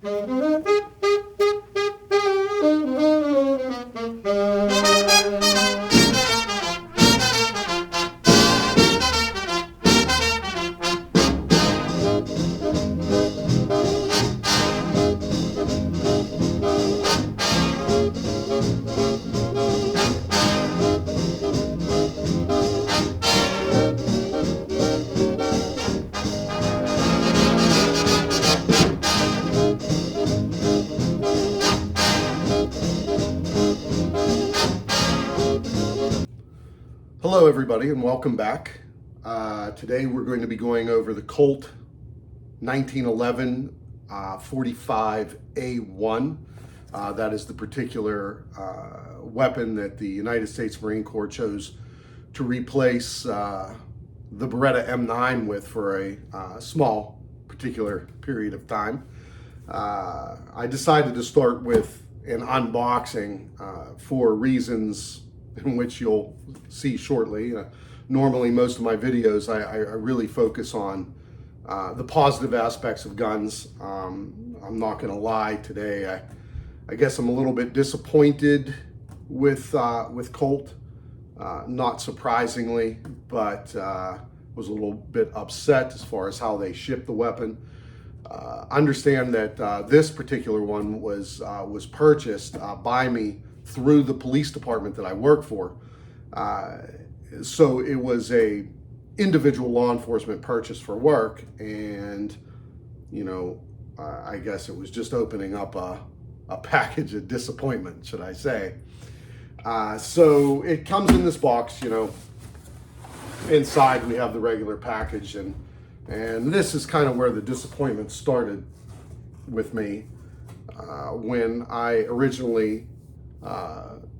Hello everybody and welcome back. Today we're going to be going over the Colt 1911 45A1. That is the particular weapon that the United States Marine Corps chose to replace the Beretta M9 with for a small particular period of time. I decided to start with an unboxing for reasons in which you'll see shortly. Normally, most of my videos, I really focus on the positive aspects of guns. I'm not going to lie today. I guess I'm a little bit disappointed with Colt, not surprisingly, but was a little bit upset as far as how they shipped the weapon. Understand that this particular one was purchased by me through the police department that I work for. So it was a individual law enforcement purchase for work, and I guess it was just opening up a package of disappointment, should I say. So it comes in this box. Inside we have the regular package, and this is kind of where the disappointment started with me when I originally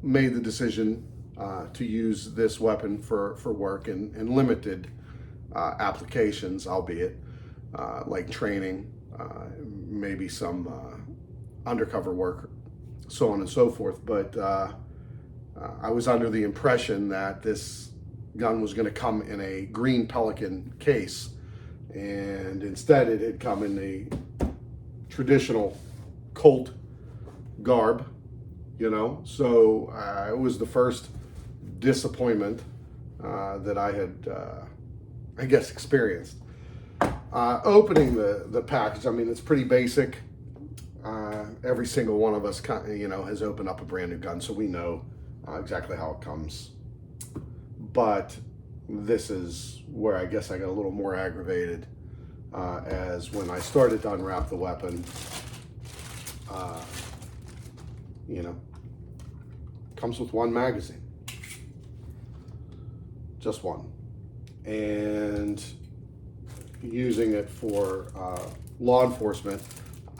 made the decision to use this weapon for work in limited applications, albeit like training, maybe some undercover work, so on and so forth. But I was under the impression that this gun was going to come in a green Pelican case, and instead it had come in the traditional Colt garb. So it was the first disappointment that I had, I guess, experienced. Opening the package, I mean, it's pretty basic. Every single one of us, has opened up a brand new gun, so we know exactly how it comes. But this is where I guess I got a little more aggravated, as when I started to unwrap the weapon, comes with one magazine, just one, and using it for law enforcement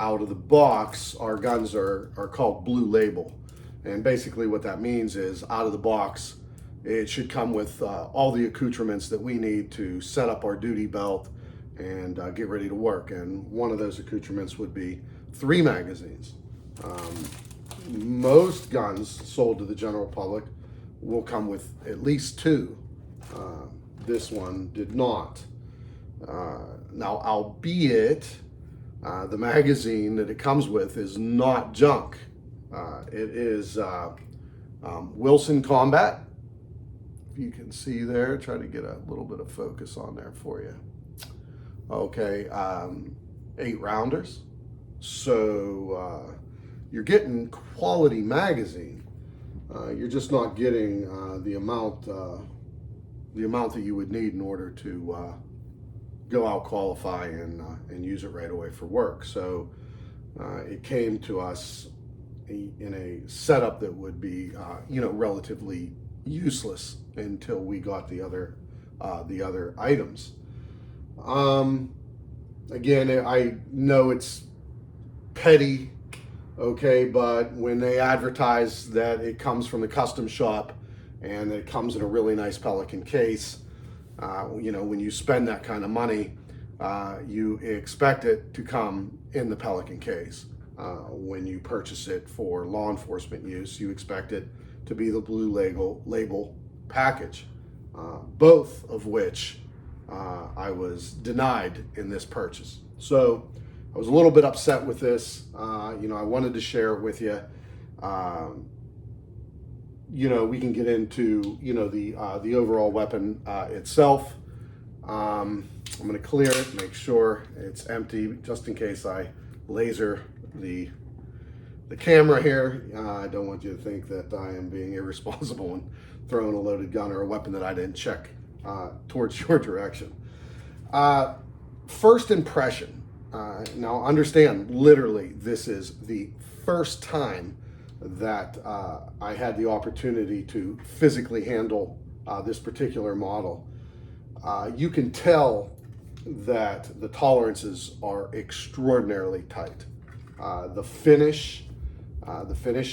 out of the box. Our guns are called blue label, and basically what that means is out of the box it should come with all the accoutrements that we need to set up our duty belt and get ready to work. And one of those accoutrements would be 3 magazines. Most guns sold to the general public will come with at least 2. This one did not. Now, albeit the magazine that it comes with is not junk. It is Wilson Combat. If you can see there, try to get a little bit of focus on there for you. Okay, 8 rounders. So you're getting quality magazine. You're just not getting the amount that you would need in order to go out, qualify, and use it right away for work. So it came to us in a setup that would be relatively useless until we got the other items. Again, I know it's petty, okay, but when they advertise that it comes from the custom shop and it comes in a really nice Pelican case, when you spend that kind of money, you expect it to come in the Pelican case. When you purchase it for law enforcement use, you expect it to be the blue label package, both of which I was denied in this purchase. So I was a little bit upset with this. You know, I wanted to share it with you. You know, we can get into, you know, the overall weapon itself. I'm going to clear it, make sure it's empty, just in case I laser the camera here. I don't want you to think that I am being irresponsible and throwing a loaded gun or a weapon that I didn't check towards your direction. First impression. Now understand, literally, this is the first time that I had the opportunity to physically handle this particular model. You can tell that the tolerances are extraordinarily tight. The finish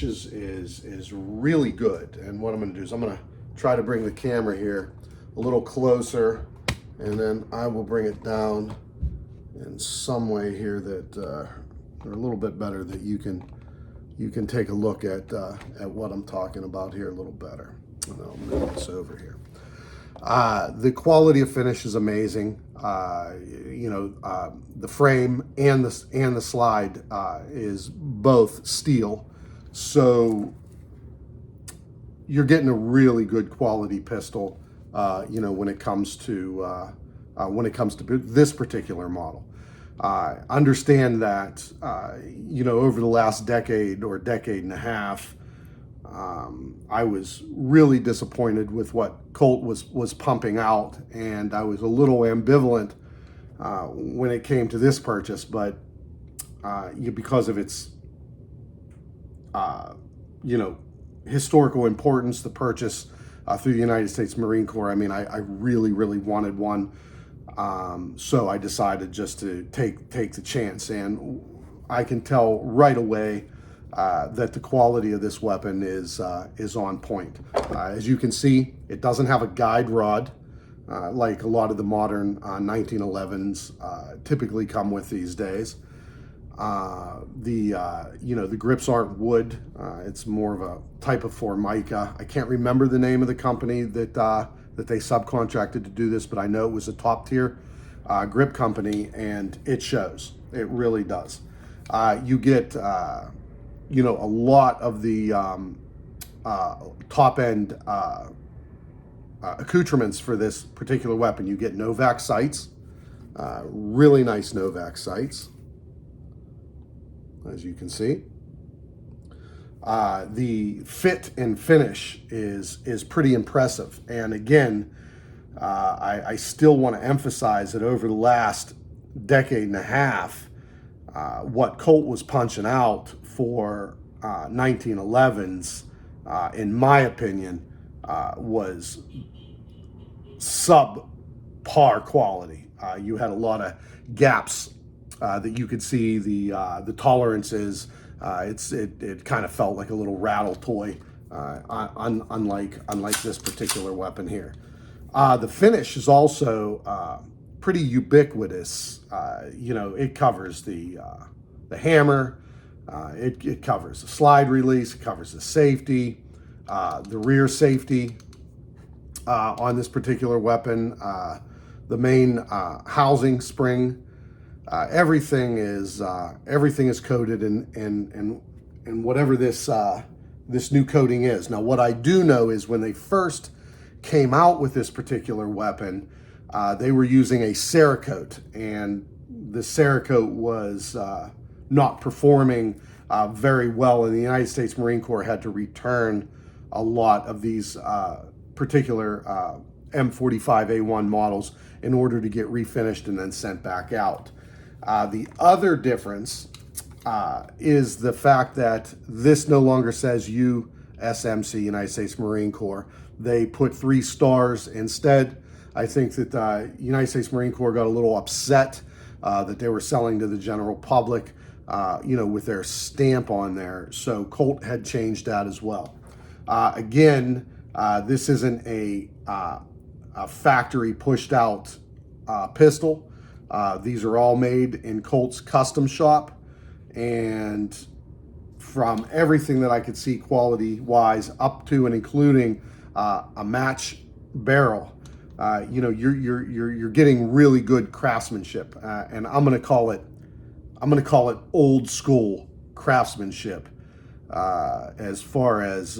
is really good. And what I'm going to do is I'm going to try to bring the camera here a little closer, and then I will bring it down in some way here that they're a little bit better, that you can take a look at what I'm talking about here a little better. And I'll move this over here. The quality of finish is amazing. You know, the frame and the slide is both steel, so you're getting a really good quality pistol. You know, when it comes to this particular model. Understand that you know, over the last decade or decade and a half, I was really disappointed with what Colt was pumping out, and I was a little ambivalent when it came to this purchase, but because of its you know, historical importance, the purchase through the United States Marine Corps, I mean, I really wanted one, so I decided just to take the chance, and I can tell right away that the quality of this weapon is on point. As you can see, it doesn't have a guide rod like a lot of the modern 1911s typically come with these days. You know, the grips aren't wood. It's more of a type of Formica. I can't remember the name of the company that they subcontracted to do this, but I know it was a top tier grip company, and it shows. It really does. You get you know, a lot of the top end accoutrements for this particular weapon. You get Novak sights, really nice Novak sights, as you can see. The fit and finish is pretty impressive. And again, I still want to emphasize that over the last decade and a half, what Colt was punching out for 1911s, in my opinion, was subpar quality. You had a lot of gaps that you could see. The tolerances, it kind of felt like a little rattle toy, unlike this particular weapon here. The finish is also pretty ubiquitous. You know, it covers the hammer, it covers the slide release, it covers the safety, the rear safety on this particular weapon, the main housing spring. Everything is coated in whatever this new coating is. Now, what I do know is when they first came out with this particular weapon, they were using a Cerakote, and the Cerakote was not performing very well, and the United States Marine Corps had to return a lot of these particular M45a1 models in order to get refinished and then sent back out. The other difference is the fact that this no longer says USMC, United States Marine Corps. They put 3 stars instead. I think that the United States Marine Corps got a little upset that they were selling to the general public, you know, with their stamp on there. So Colt had changed that as well. Again, this isn't a factory pushed out pistol. These are all made in Colt's custom shop, and from everything that I could see quality wise, up to and including a match barrel, you know, you're getting really good craftsmanship, and I'm going to call it I'm going to call it old school craftsmanship. As far as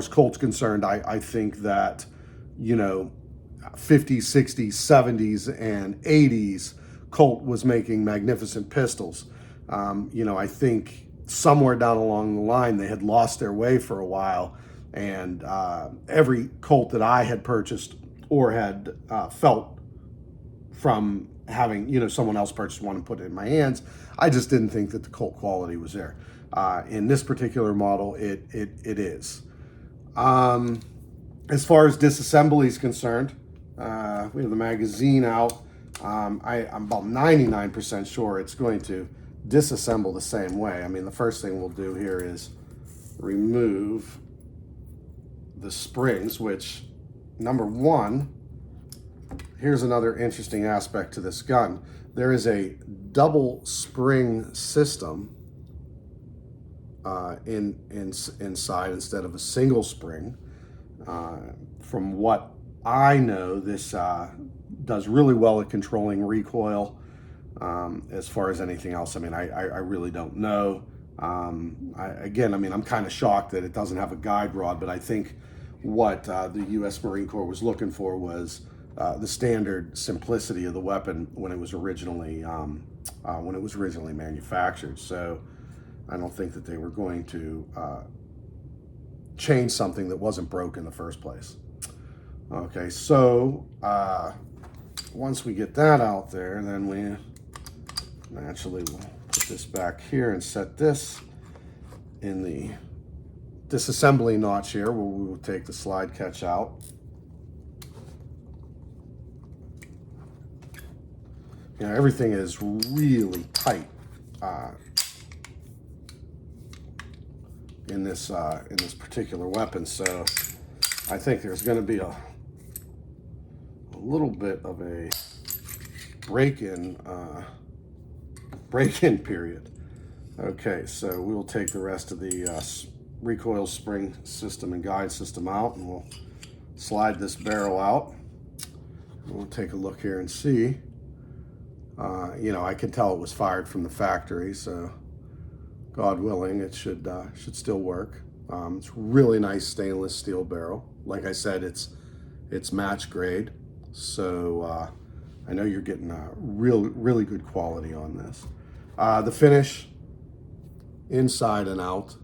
Colt's concerned, I think that, you know, 50s, 60s, 70s, and 80s, Colt was making magnificent pistols. You know, I think somewhere down along the line they had lost their way for a while, and every Colt that I had purchased or had felt from having, you know, someone else purchase one and put it in my hands, I just didn't think that the Colt quality was there. In this particular model, it is. As far as disassembly is concerned, we have the magazine out. I'm about 99% sure it's going to disassemble the same way. I mean, the first thing we'll do here is remove the springs, which, number one, here's another interesting aspect to this gun. There is a double spring system inside instead of a single spring. From what I know, this does really well at controlling recoil. As far as anything else, I mean, I really don't know. Again, I mean, I'm kind of shocked that it doesn't have a guide rod, but I think what the U.S. Marine Corps was looking for was the standard simplicity of the weapon when it was originally manufactured. So I don't think that they were going to change something that wasn't broke in the first place. Okay, so once we get that out there, then we naturally will put this back here and set this in the disassembly notch here, where we will take the slide catch out. You know, everything is really tight in this particular weapon, so I think there's going to be a little bit of a break-in period. Okay, so we will take the rest of the recoil spring system and guide system out, and we'll slide this barrel out. We'll take a look here and see. You know, I can tell it was fired from the factory, so God willing, it should still work. It's really nice stainless steel barrel. Like I said, it's match grade, so I know you're getting really good quality on this. The finish, inside and out,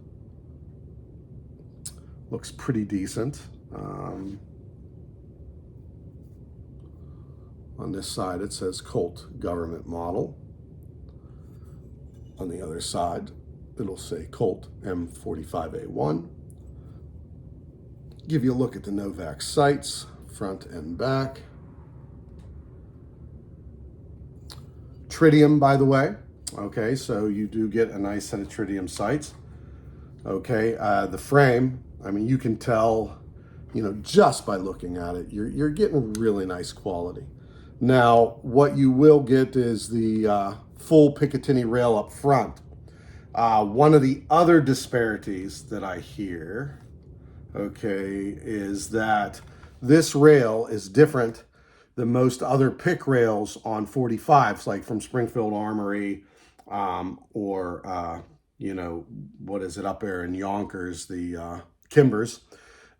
looks pretty decent. On this side, it says Colt government model. On the other side, it'll say Colt M45a1. Give you a look at the Novak sights, front and back. Tritium, by the way. Okay, so you do get a nice set of tritium sights. Okay, the frame, I mean, you can tell, you know, just by looking at it, you're getting really nice quality. Now, what you will get is the full Picatinny rail up front. One of the other disparities that I hear, okay, is that this rail is different than most other pick rails on 45s, like from Springfield Armory, or, you know, what is it up there in Yonkers, the Kimbers.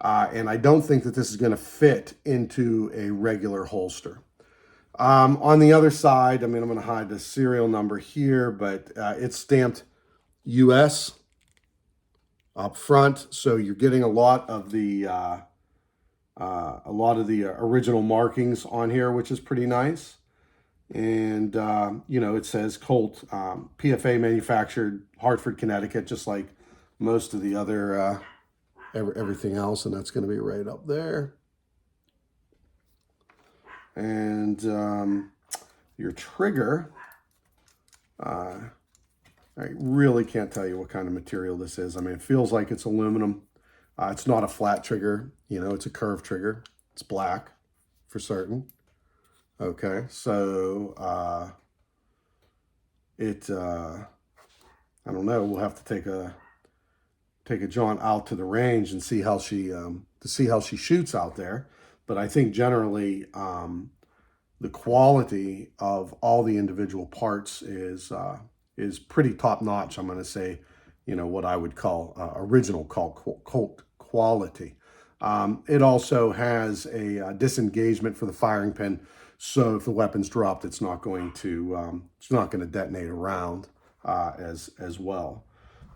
And I don't think that this is going to fit into a regular holster. On the other side, I mean, I'm going to hide the serial number here, but it's stamped US up front, so you're getting a lot of the original markings on here, which is pretty nice. And you know, it says Colt, PFA manufactured, Hartford, Connecticut, just like most of the other everything else, and that's going to be right up there. And your trigger, I really can't tell you what kind of material this is. I mean, it feels like it's aluminum. It's not a flat trigger, you know, it's a curved trigger. It's black for certain. Okay, so I don't know, we'll have to take a jaunt out to the range and see how she shoots out there. But I think generally the quality of all the individual parts is pretty top notch. I'm going to say, you know, what I would call original Colt quality. It also has a disengagement for the firing pin, so if the weapon's dropped, it's not going to detonate a round as well.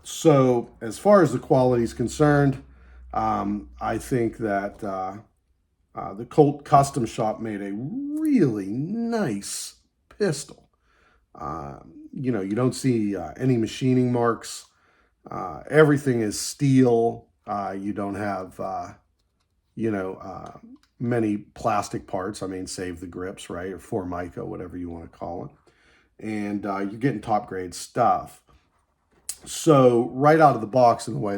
So as far as the quality is concerned, I think that the Colt Custom Shop made a really nice pistol. You know, you don't see any machining marks. Everything is steel. You don't have, you know, many plastic parts. I mean, save the grips, right? Or Formica, whatever you want to call it. And you're getting top grade stuff. So right out of the box, in the way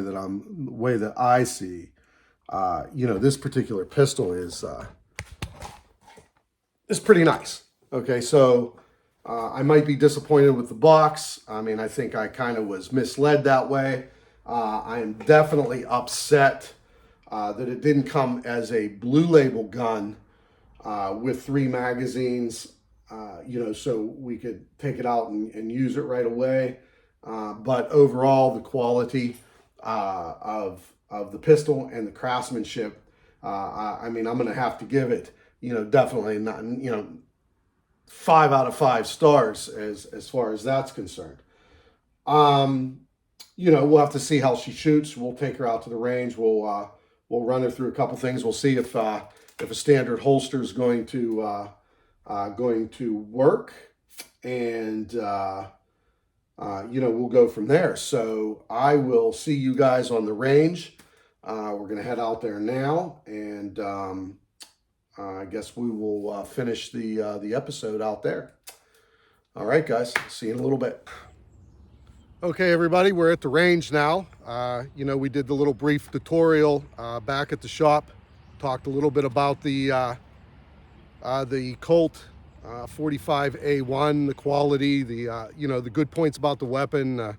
that I see, you know, this particular pistol is pretty nice. Okay, so I might be disappointed with the box. I mean, I think I kind of was misled that way. I am definitely upset that it didn't come as a blue label gun with 3 magazines, you know, so we could take it out and use it right away. But overall, the quality of the pistol and the craftsmanship, I mean, I'm going to have to give it, you know, definitely not, you know, 5 out of 5 stars as far as that's concerned. You know, we'll have to see how she shoots. We'll take her out to the range. We'll run her through a couple things. We'll see if a standard holster is going to work, and you know, we'll go from there. So I will see you guys on the range. We're going to head out there now, and I guess we will finish the episode out there. All right, guys. See you in a little bit. Okay, everybody, we're at the range now. You know, we did the little brief tutorial back at the shop. Talked a little bit about the Colt 45A1, the quality, the you know, the good points about the weapon,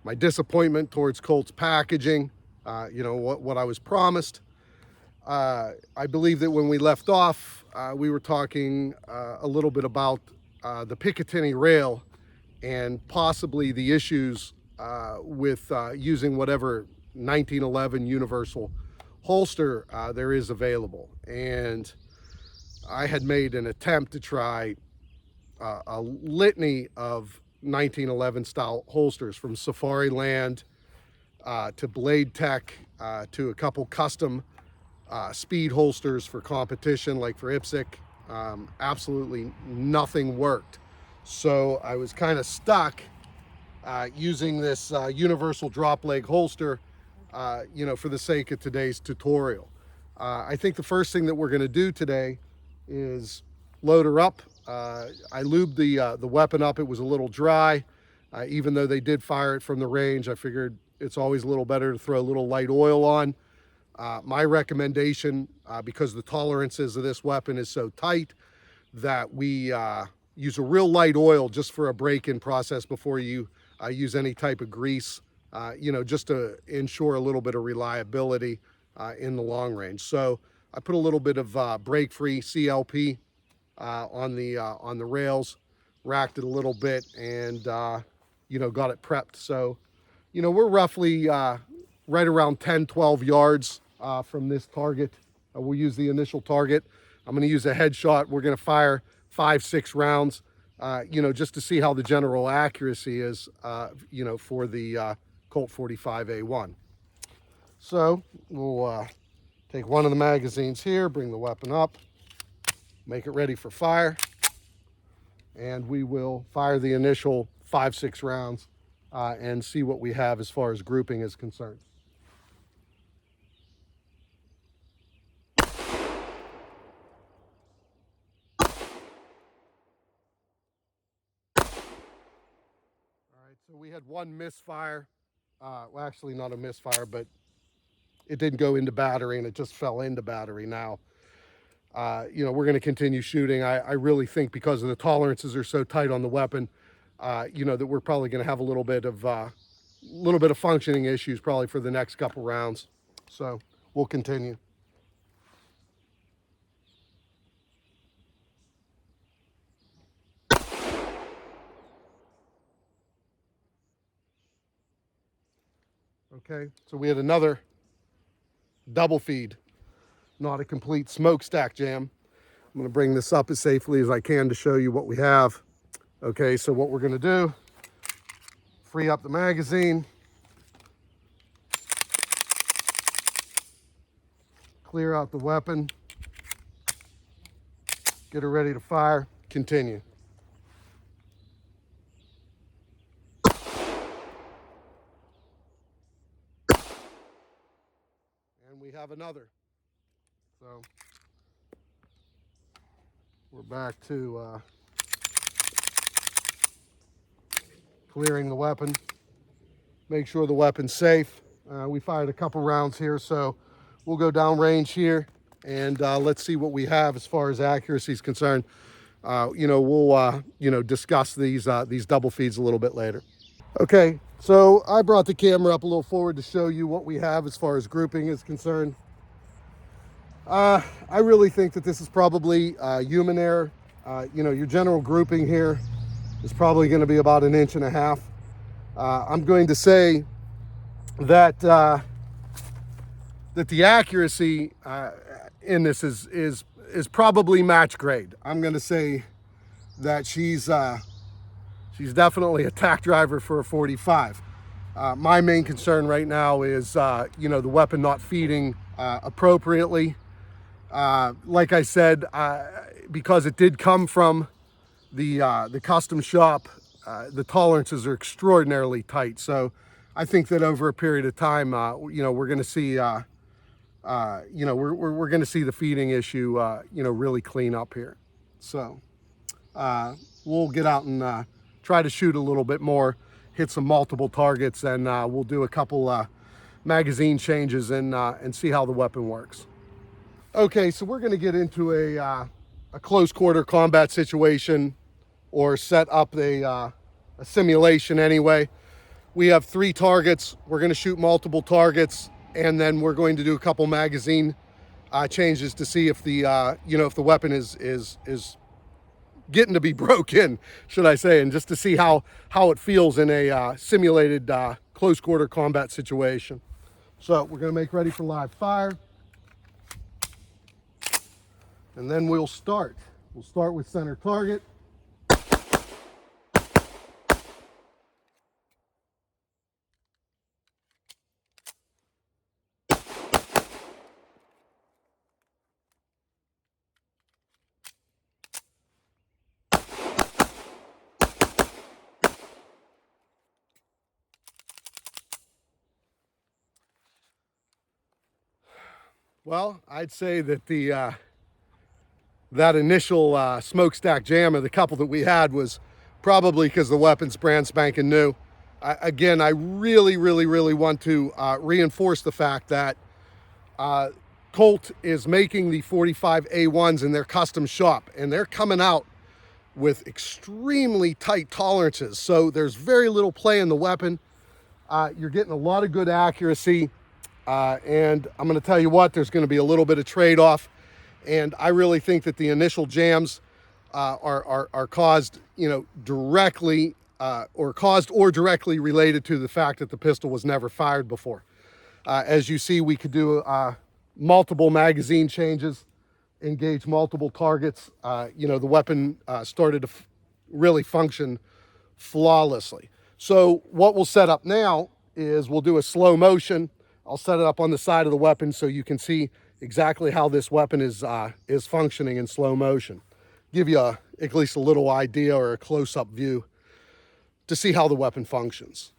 my disappointment towards Colt's packaging, you know, what I was promised. I believe that when we left off, we were talking a little bit about the Picatinny rail and possibly the issues with using whatever 1911 universal holster there is available. And I had made an attempt to try a litany of 1911 style holsters, from Safariland to Blade Tech to a couple custom speed holsters for competition, like for IPSC. Absolutely nothing worked. So I was kind of stuck using this universal drop leg holster, you know, for the sake of today's tutorial. I think the first thing that we're going to do today is load her up. I lubed the weapon up. It was a little dry. Even though they did fire it from the range, I figured it's always a little better to throw a little light oil on. My recommendation, because the tolerances of this weapon is so tight, that we use a real light oil just for a break-in process before you use any type of grease, you know, just to ensure a little bit of reliability in the long range. So I put a little bit of break-free CLP on the rails, racked it a little bit, and you know, got it prepped. So, you know, we're roughly right around 10-12 yards from this target. We'll use the initial target. I'm going to use a headshot. We're going to fire 5-6 rounds, you know, just to see how the general accuracy is, you know, for the Colt 45A1. So we'll take one of the magazines here, bring the weapon up, make it ready for fire, and we will fire the initial 5-6 rounds and see what we have as far as grouping is concerned. So we had one misfire, well, actually not a misfire, but it didn't go into battery, and it just fell into battery now. You know, we're going to continue shooting. I really think, because of the tolerances are so tight on the weapon, you know, that we're probably going to have a little bit of functioning issues probably for the next couple rounds. So we'll continue. Okay, so we had another double feed, not a complete smokestack jam. I'm gonna bring this up as safely as I can to show you what we have. Okay, so what we're gonna do, free up the magazine, clear out the weapon, get her ready to fire, continue. And we have another. So we're back to clearing the weapon. Make sure the weapon's safe. We fired a couple rounds here, so we'll go down range here and let's see what we have as far as accuracy is concerned. We'll discuss these double feeds a little bit later. Okay, so I brought the camera up a little forward to show you what we have as far as grouping is concerned. I really think that this is probably human error. Your general grouping here is probably going to be about 1.5 inches. I'm going to say that that the accuracy in this is probably match grade. I'm going to say that she's definitely a tack driver for a 45. My main concern right now is the weapon not feeding appropriately. Like I said, because it did come from the custom shop, the tolerances are extraordinarily tight. So I think that over a period of time, we're going to see, we're going to see the feeding issue, really clean up here. So we'll get out and try to shoot a little bit more, hit some multiple targets, and we'll do a couple magazine changes and see how the weapon works. Okay, so we're going to get into a close quarter combat situation, or set up a simulation anyway. We have 3 targets. We're going to shoot multiple targets, and then we're going to do a couple magazine changes to see if the if the weapon is getting to be broken, should I say, and just to see how it feels in a simulated close quarter combat situation. So we're going to make ready for live fire, and then we'll start. We'll start with center target. Well, I'd say that that initial smokestack jam of the couple that we had was probably because the weapon's brand spanking new. Again, I really want to reinforce the fact that Colt is making the 45A1s in their custom shop, and they're coming out with extremely tight tolerances. So there's very little play in the weapon. You're getting a lot of good accuracy. And I'm going to tell you what, there's going to be a little bit of trade-off, and I really think that the initial jams are caused, directly or directly related to the fact that the pistol was never fired before. As you see, we could do multiple magazine changes, engage multiple targets. The weapon started to really function flawlessly. So what we'll set up now is we'll do a slow motion. I'll set it up on the side of the weapon so you can see exactly how this weapon is functioning in slow motion. Give you at least a little idea or a close-up view to see how the weapon functions.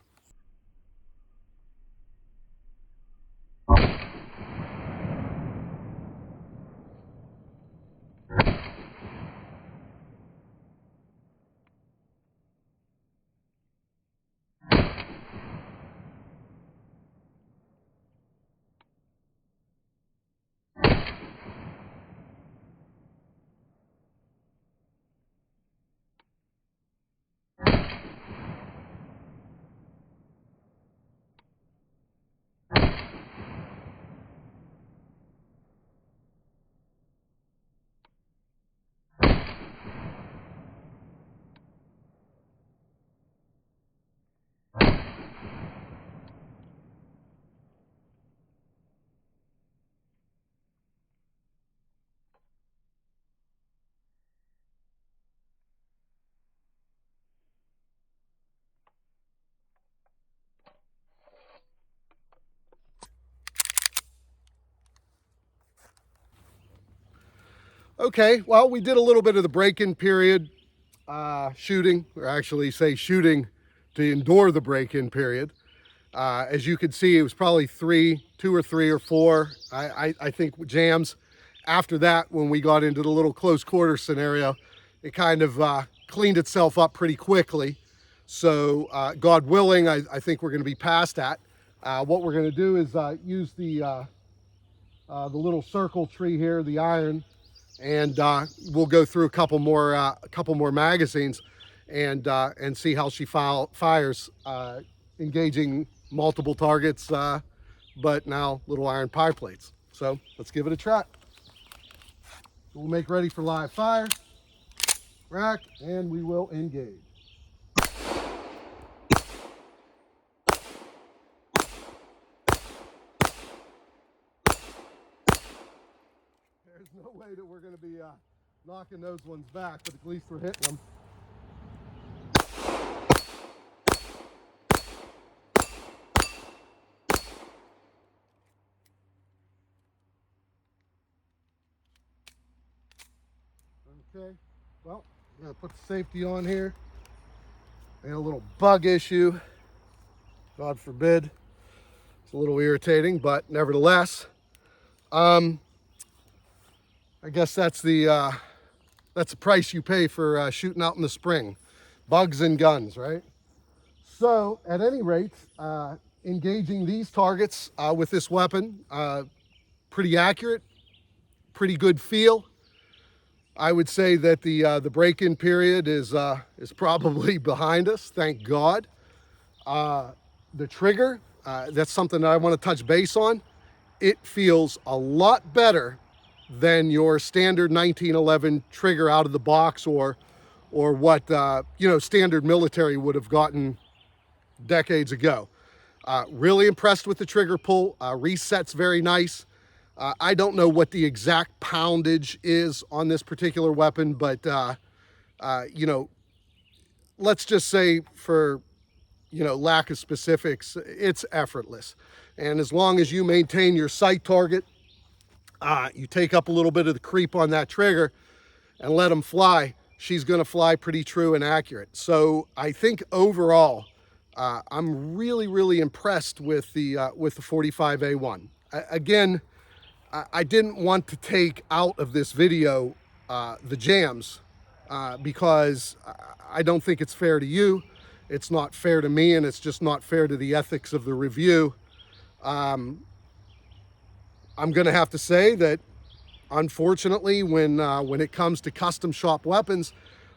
Okay, well, we did a little bit of the break-in period shooting, or actually say shooting to endure the break-in period. As you can see, it was probably two or three or four, I think, jams. After that, when we got into the little close quarter scenario, it kind of cleaned itself up pretty quickly. So God willing, I think we're going to be past that. What we're going to do is use the little circle tree here, the iron, and we'll go through a couple more magazines and see how she fires, engaging multiple targets, but now little iron pie plates. So let's give it a try. We'll make ready for live fire, rack, and we will engage. There's no way that we're going to be knocking those ones back, but at least we're hitting them. Okay, well, I'm going to put the safety on here. And a little bug issue, God forbid. It's a little irritating, but nevertheless, I guess that's the price you pay for shooting out in the spring. Bugs and guns, right? So, at any rate, engaging these targets with this weapon, pretty accurate, pretty good feel. I would say that the break-in period is probably behind us, thank God. The trigger, that's something that I want to touch base on. It feels a lot better than your standard 1911 trigger out of the box, or what standard military would have gotten decades ago. Really impressed with the trigger pull. Resets very nice. I don't know what the exact poundage is on this particular weapon, but let's just say, for lack of specifics, it's effortless. And as long as you maintain your sight target, you take up a little bit of the creep on that trigger and let them fly, she's going to fly pretty true and accurate. So I think overall, I'm really impressed with the 45A1. Again, I didn't want to take out of this video the jams because I don't think it's fair to you. It's not fair to me, and it's just not fair to the ethics of the review. I'm going to have to say that, unfortunately, when it comes to custom shop weapons,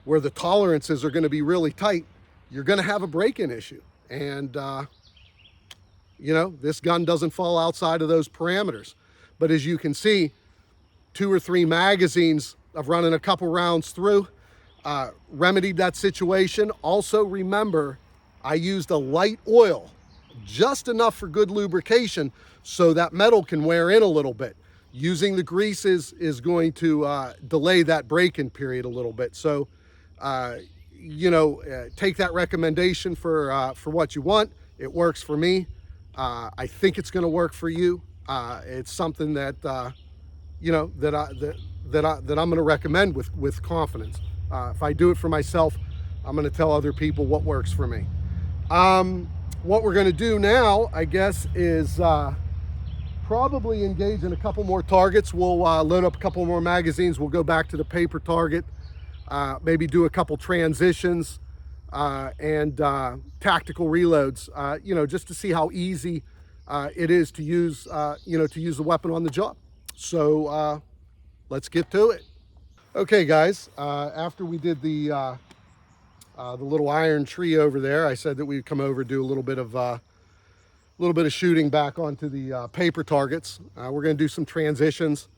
where the tolerances are going to be really tight, you're going to have a break-in issue. And, this gun doesn't fall outside of those parameters. But as you can see, 2 or 3 magazines of running a couple rounds through remedied that situation. Also, remember, I used a light oil, just enough for good lubrication, so that metal can wear in a little bit. Using the grease is going to delay that break-in period a little bit. So, take that recommendation for what you want. It works for me. I think it's going to work for you. It's something that that I'm going to recommend with confidence. If I do it for myself, I'm going to tell other people what works for me. What we're going to do now, I guess, is probably engage in a couple more targets. We'll load up a couple more magazines. We'll go back to the paper target, maybe do a couple transitions and tactical reloads, just to see how easy it is to use, to use the weapon on the job. So let's get to it. Okay, guys, after we did the little iron tree over there, I said that we'd come over, do a little bit of shooting back onto the paper targets. We're going to do some transitions,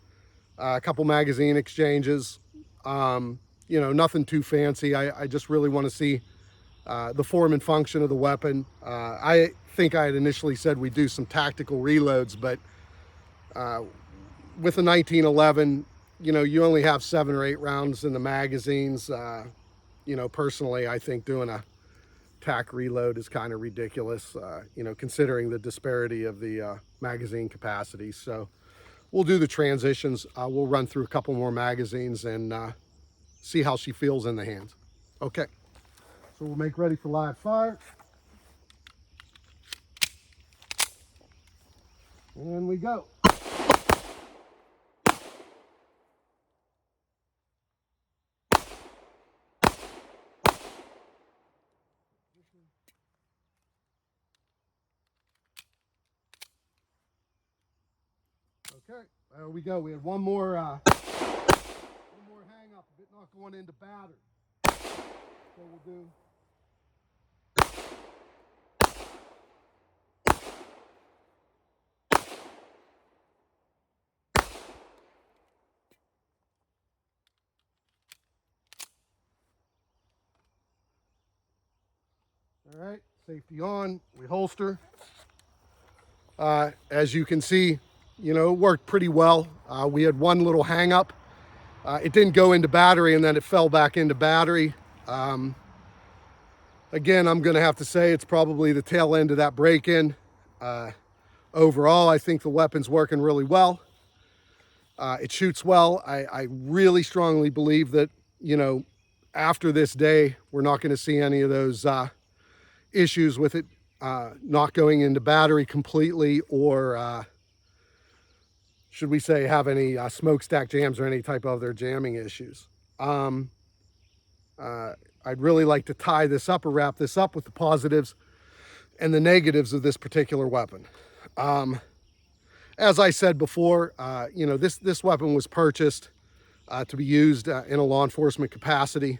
a couple magazine exchanges. Nothing too fancy. I just really want to see the form and function of the weapon. I think I had initially said we'd do some tactical reloads, but with a 1911, you only have 7 or 8 rounds in the magazines. Personally, I think doing a tac reload is kind of ridiculous, considering the disparity of the magazine capacities. So we'll do the transitions. We'll run through a couple more magazines and see how she feels in the hands. Okay, so we'll make ready for live fire. And we go. Okay, there we go. We had one more hang up, but not going into battery. So we'll do. All right, safety on, we holster. As you can see, you know, it worked pretty well. We had one little hang up. It didn't go into battery and then it fell back into battery. Again, I'm gonna have to say it's probably the tail end of that break-in. Overall, I think the weapon's working really well. It shoots well. I really strongly believe that, you know, after this day, we're not gonna see any of those issues with it not going into battery completely, or should we say have any smokestack jams or any type of other jamming issues. I'd really like to tie this up or wrap this up with the positives and the negatives of this particular weapon. As I said before, you know, this weapon was purchased to be used in a law enforcement capacity.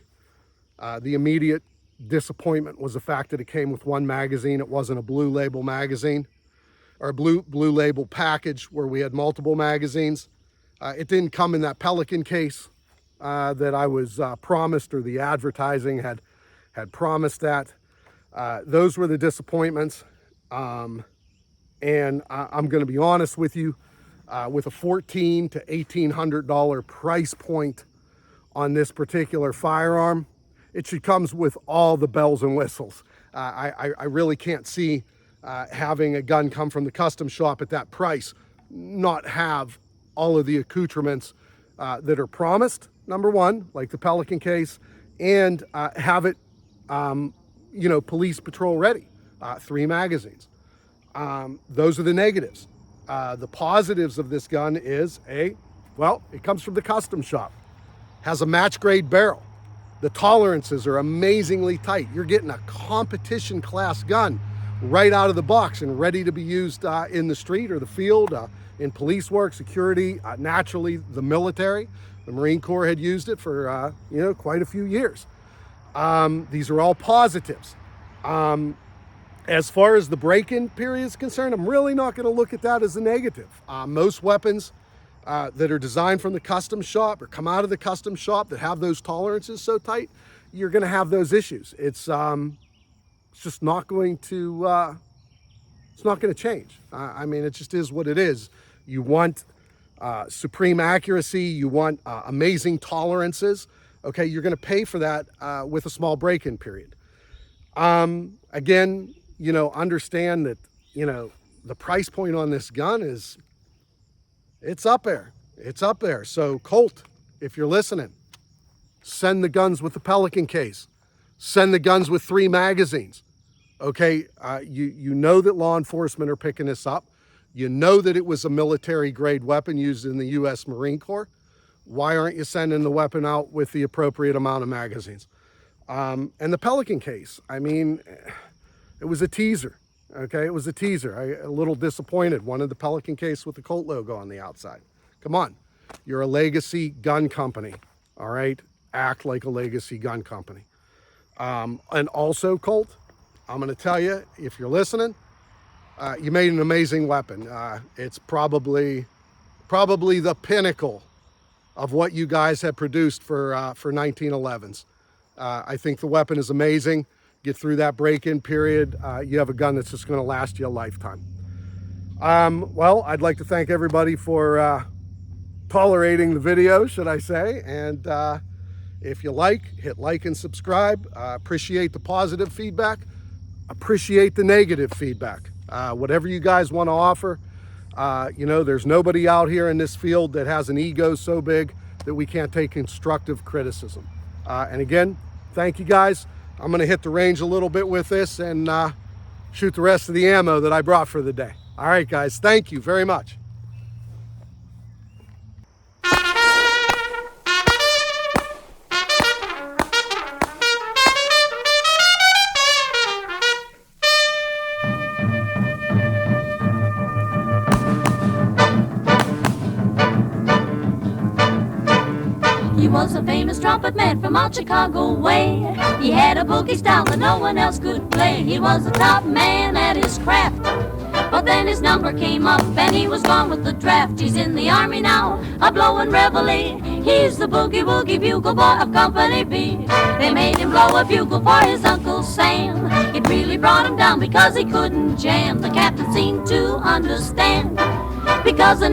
The immediate disappointment was the fact that it came with one magazine. It wasn't a blue label magazine or a blue label package where we had multiple magazines. It didn't come in that Pelican case that I was promised, or the advertising had promised that. Those were the disappointments. And I'm going to be honest with you, with a $1,400 to $1,800 price point on this particular firearm, it should come with all the bells and whistles. I really can't see having a gun come from the custom shop at that price not have all of the accoutrements that are promised, number one, like the Pelican case, and have it, you know, police patrol ready, 3 magazines. Those are the negatives. The positives of this gun is, well, it comes from the custom shop, has a match grade barrel. The tolerances are amazingly tight. You're getting a competition class gun right out of the box and ready to be used in the street or the field, in police work, security, naturally the military. The Marine Corps had used it for, you know, quite a few years. These are all positives. As far as the break-in period is concerned, I'm really not going to look at that as a negative. Most weapons that are designed from the custom shop or come out of the custom shop that have those tolerances so tight, you're going to have those issues. It's just not going to change. I mean, it just is what it is. You want supreme accuracy, you want amazing tolerances. Okay, you're going to pay for that with a small break-in period. Again, you know, understand that, you know, the price point on this gun is, it's up there. It's up there. So Colt, if you're listening, send the guns with the Pelican case. Send the guns with 3 magazines. Okay, you know that law enforcement are picking this up. You know that it was a military grade weapon used in the US Marine Corps. Why aren't you sending the weapon out with the appropriate amount of magazines? And the Pelican case, I mean, it was a teaser. Okay, it was a teaser. A little disappointed. Wanted the Pelican case with the Colt logo on the outside. Come on, you're a legacy gun company, all right? Act like a legacy gun company. And also, Colt, I'm gonna tell you, if you're listening, you made an amazing weapon. It's probably the pinnacle of what you guys have produced for 1911s. I think the weapon is amazing. Get through that break-in period, you have a gun that's just gonna last you a lifetime. Well, I'd like to thank everybody for tolerating the video, should I say, and if you hit like and subscribe. Appreciate the positive feedback, appreciate the negative feedback. Whatever you guys wanna offer, You know, there's nobody out here in this field that has an ego so big that we can't take constructive criticism. And again, thank you guys. I'm going to hit the range a little bit with this and shoot the rest of the ammo that I brought for the day. All right, guys, thank you very much. He was a famous trumpet man from out Chicago way. He had a boogie style that no one else could play. He was the top man at his craft, but then his number came up and he was gone with the draft. He's in the army now, a blowin' reveille. He's the boogie woogie bugle boy of Company B. They made him blow a bugle for his Uncle Sam. It really brought him down because he couldn't jam. The captain seemed to understand, because the